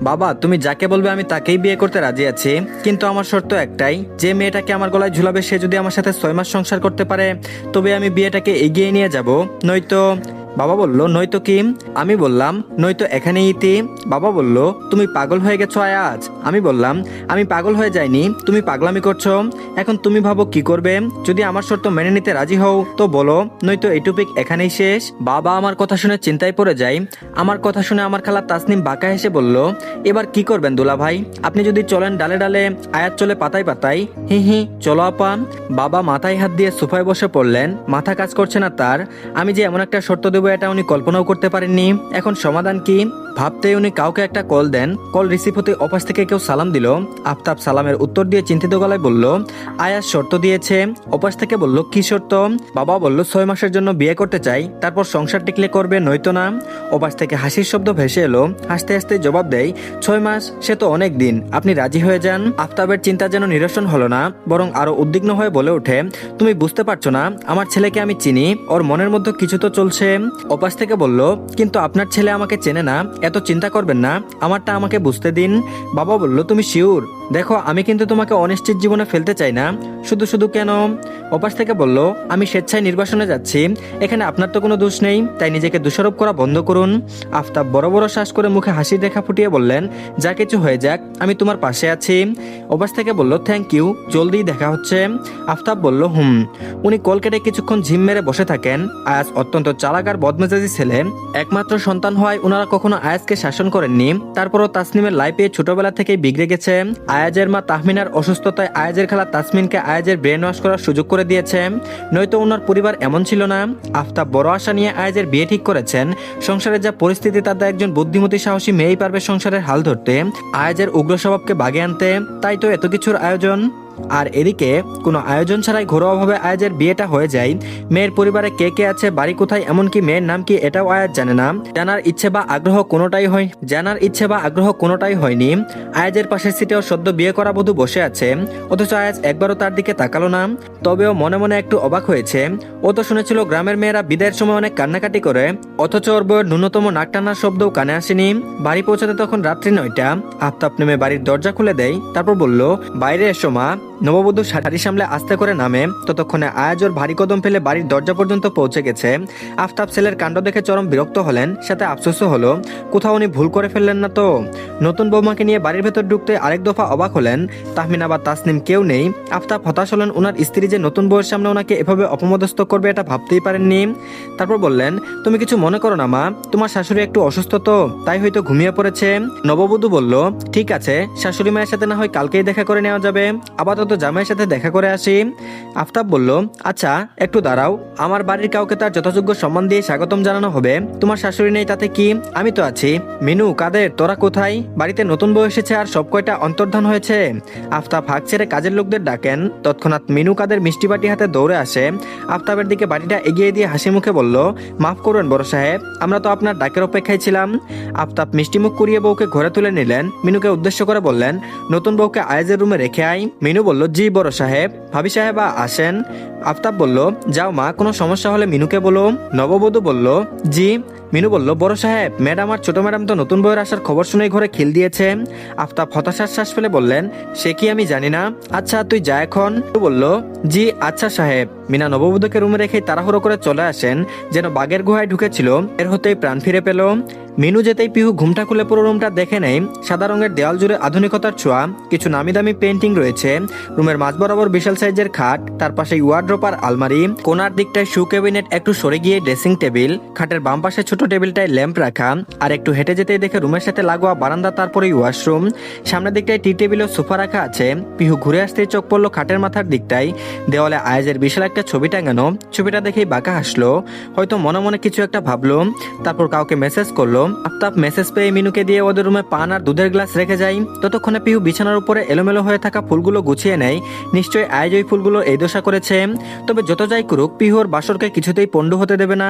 বাবা, তুমি যাকে বলবে আমি তাকেই বিয়ে করতে রাজি আছি, কিন্তু আমার শর্ত একটাই, যে মেয়েটাকে আমার গলায় ঝুলাবে সে যদি আমার সাথে 6 মাস সংসার করতে পারে তবে আমি বিয়েটাকে এগিয়ে নিয়ে যাব, নয়তো। বাবা বলল, নয়তো কি? আমি বললাম, নয়তো এখানেই ইতি। বাবা বলল, তুমি পাগল হয়ে গেছো আয়াজ। আমি বললাম, আমি পাগল হয়ে যাইনি, তুমি পাগলামি করছো। এখন তুমি ভাবো কি করবে। যদি আমার শর্ত মেনে নিতে রাজি হও তো বলো, নয়তো এই টপিক এখানেই শেষ। বাবা আমার কথা শুনে চিন্তায় পড়ে যায়। আমার কথা শুনে আমার খালা তাসনিম বাঁকা হেসে বলল, এবার কি করবেন দুলা ভাই? আপনি যদি চলেন ডালে ডালে, আয়াত চলে পাতায় পাতায়। হি হি, চলো আপা। বাবা মাথায় হাত দিয়ে সোফায় বসে পড়লেন, মাথা কাজ করছে না তার। আমি যে এমন একটা শর্ত দেবো এটা উনি কল্পনাও করতে পারেননি। এখন সমাধান কি ভাবতে উনি কাউকে একটা কল দেন। কল রিসিভ হতে অপাশ থেকে কেউ সালাম দিল। আফতাব সালামের উত্তর দিয়ে চিন্তিত গলায় বলল, আয়াস শর্ত দিয়েছে। অপাশ থেকে বলল, কি শর্ত? বাবা বলল, 6 মাসের জন্য বিয়ে করতে চাই, তারপর সংসার টিকলে করবে, নয়তো না। অপাশ থেকে হাসির শব্দ ভেসে এলো। হাসতে হাসতে জবাব দেয়, 6 মাস সে তো অনেক দিন, আপনি রাজি হয়ে যান। আফতাবের চিন্তা যেন নিরসন হলো না, বরং আরো উদ্বিগ্ন হয়ে বলে ওঠে, তুমি বুঝতে পারছো না, আমার ছেলেকে আমি চিনি, ওর মনের মধ্যে কিছু তো চলছে। অপাশ থেকে বলল, কিন্তু আপনার ছেলে আমাকে চেনে না, এত চিন্তা করবেন না, আমারটা আমাকে বুঝতে দিন। বাবা বলল, তুমি শিওর? দেখো, আমি কিন্তু তোমাকে অনিশ্চিত জীবনে ফেলতে চাই না। শুধু শুধু কেন? অপাশ থেকে বলল, আমি স্বেচ্ছায় নির্বাসনে যাচ্ছি, এখানে আপনার তো কোনো দোষ নেই, তাই নিজেকে দোষারোপ করা বন্ধ করুন। আফতাব বড় বড় শ্বাস করে মুখে হাসির রেখা ফুটিয়ে বললেন, যা কিছু হয়ে যাক, আমি তোমার পাশে আছি। অপাশ থেকে বলল, থ্যাংক ইউ, জলদি দেখা হচ্ছে। আফতাব বলল, উনি কল কেটে কিছুক্ষণ ঝিম মেরে বসে থাকেন। আয়াজ অত্যন্ত চালাক আর বদমেজাজি ছেলে। একমাত্র সন্তান হওয়ায় ওনারা কখনো আয়াজকে শাসন করেননি। তারপরও তাসনিমের লাইফে ছোটবেলা থেকেই বিগড়ে গেছে। আয়াজের মা তাহমিনার অসুস্থতায় আয়াজের খালা তাসমিনকে আয়াজের ব্রেন ওয়াশ করার সুযোগ করে দিয়েছে, নয়তো ওনার পরিবার এমন ছিল না। আফতাব বড় আশা নিয়ে আয়াজের বিয়ে ঠিক করেছেন। সংসারের যা পরিস্থিতি তাতে একজন বুদ্ধিমতী সাহসী মেয়েই পারবে সংসারের হাল ধরতে, আয়াজের উগ্র স্বভাবকে বাগে আনতে, তাই তো এত কিছুর আয়োজন। আর এদিকে কোনো আয়োজন ছাড়াই ঘরোয়াভাবে আয়াজের বিয়েটা হয়ে যায়। মেয়ের পরিবারে কে কে আছে, বাড়ি কোথায়, এমনকি মেয়ের নাম কি এটাও আয়াজ জানে না। জানার ইচ্ছে বা আগ্রহ কোনোটাই হয়নি। আয়াজের পাশের সিটেও সদ্য বিয়ে করা বধূ বসে আছে, অথচ আয়াজ একবারও তার দিকে তাকালো না। তবেও মনে মনে একটু অবাক হয়েছে। ও তো শুনেছিল গ্রামের মেয়েরা বিদায়ের সময় অনেক কান্নাকাটি করে, অথচ ওর বউয়ের ন্যূনতম নাক টানার শব্দও কানে আসেনি। বাড়ি পৌঁছাতে তখন রাত্রি 9টা। আফতাব নেমে বাড়ির দরজা খুলে দেয়, তারপর বলল, বাইরে এসো মা। নববধূ শাড়ি সামলে আস্তে করে নামে। ততক্ষণে আয়াজ ওর ভারী কদম ফেলে বাড়ির দরজা পর্যন্ত পৌঁছে গেছে। আফতাব ছেলের কাণ্ড দেখে চরম বিরক্ত হলেন, সাথে আফসোসও হলো, কোথাও উনি ভুল করে ফেললেন না তো। নতুন বৌমাকে নিয়ে বাড়ির ভেতর ঢুকতে আরেক দফা অবাক হলেন। তাহমিনা বা তাসনিম কেউ নেই। আফতাব হতাশ হলেন, ওনার স্ত্রী যে নতুন বউয়ের সামনে ওনাকে এভাবে অপমদস্থ করবে এটা ভাবতেই পারেননি। তারপর বললেন, তুমি কিছু মনে করো না মা, তোমার শাশুড়ি একটু অসুস্থ তো, তাই হয়তো ঘুমিয়ে পড়েছে। নববধূ বলল, ঠিক আছে, শাশুড়ি মায়ের সাথে না হয় কালকেই দেখা করে নেওয়া যাবে, আপাতত জামাইয়ের সাথে দেখা করে আসি। আফতাব বলল, আচ্ছা একটু দাঁড়াও, আমার বাড়ির কাউকে তার যথাযোগ্য সম্মান দিয়ে স্বাগতম জানানো হবে। তোমার শাশুড়ি নেই তাতে কি, আমি তো আছি। মিনু, কাদের, তোরা কোথায়? বাড়িতে নতুন বউ এসেছে আর সব কয়টা অন্তর্ধান হয়েছে। আফতাব হাঁক ছেড়ে কাজের লোকদের ডাকেন। তৎক্ষণাৎ মিনু কাদের মিষ্টি বাটি হাতে দৌড়ে আসে। আফতাবের দিকে বাটিটা এগিয়ে দিয়ে হাসি মুখে বলল, মাফ করবেন বড় সাহেব, আমরা তো আপনার ডাকের অপেক্ষায় ছিলাম। আফতাব মিষ্টি মুখ করিয়ে বউকে ঘরে তুলে নিলেন। মিনুকে উদ্দেশ্য করে বললেন, নতুন বউকে আয়েজের রুমে রেখে আই। মিনু বলল, জি বড় সাহেব। ভাবি সাহেবা আসেন। আফতাব বলল, যাও মা, কোনো সমস্যা হলে মিনুকে বলো। নববধূ বলল, জি। মিনু বলল, বড় সাহেব, ম্যাডাম আর ছোট ম্যাডাম তো নতুন বউয়ের আসার খবর শুনেই ঘরে খিল দিয়েছে। আফতাব হতাশার শ্বাস ফেলে বললেন, সে কি আমি জানি না। আচ্ছা তুই যা এখন। বলল, জি আচ্ছা সাহেব। মিনা নববধূকে রুমে রেখে তাড়াহুড়ো করে চলে আসেন, যেন বাঘের গুহায় ঢুকেছিল, এর হতেই প্রাণ ফিরে পেল। মিনু যেতেই পিহু ঘুমটা খুলে পুরো রুমটা দেখে নেয়। সাদা রঙের দেওয়াল জুড়ে আধুনিকতার ছোঁয়া, কিছু নামি দামি পেন্টিং রয়েছে। রুমের মাঝ বরাবর বিশাল সাইজের খাট, তার পাশে ওয়ার্ড্রোব আর আলমারি, কোনার দিকটায় শু ক্যাবিনেট, একটু সরে গিয়ে ড্রেসিং টেবিল, খাটের বাম পাশে ছোট টেবিলটায় ল্যাম্প রাখা, আর একটু হেঁটে যেতেই দেখে রুমের সাথে লাগোয়া বারান্দা, তারপরেই ওয়াশরুম। সামনের দিকটায় টি টেবিল ও সোফা রাখা আছে। পিহু ঘুরে আসতেই চোখ পড়লো খাটের মাথার দিকটায়, দেওয়ালে আয়াজের বিশাল একটা ছবি টাঙানো। ছবিটা দেখেই বাঁকা হাসলো, হয়তো মনে মনে কিছু একটা ভাবলো। তারপর কাউকে মেসেজ করলো। আফতাব মেসেজ পেয়ে মিনুকে দিয়ে ওদের রুমে পান আর দুধের গ্লাস রেখে যায়। ততক্ষণে পিহু বিছানার উপরে এলোমেলো হয়ে থাকা ফুলগুলো গুছিয়ে নেয়। নিশ্চয়ই আয়োজ ওই ফুলগুলো এই দশা করেছে। তবে যত যাই করুক, পিহু ওর বাসরকে কিছুতেই পণ্ডু হতে দেবে না।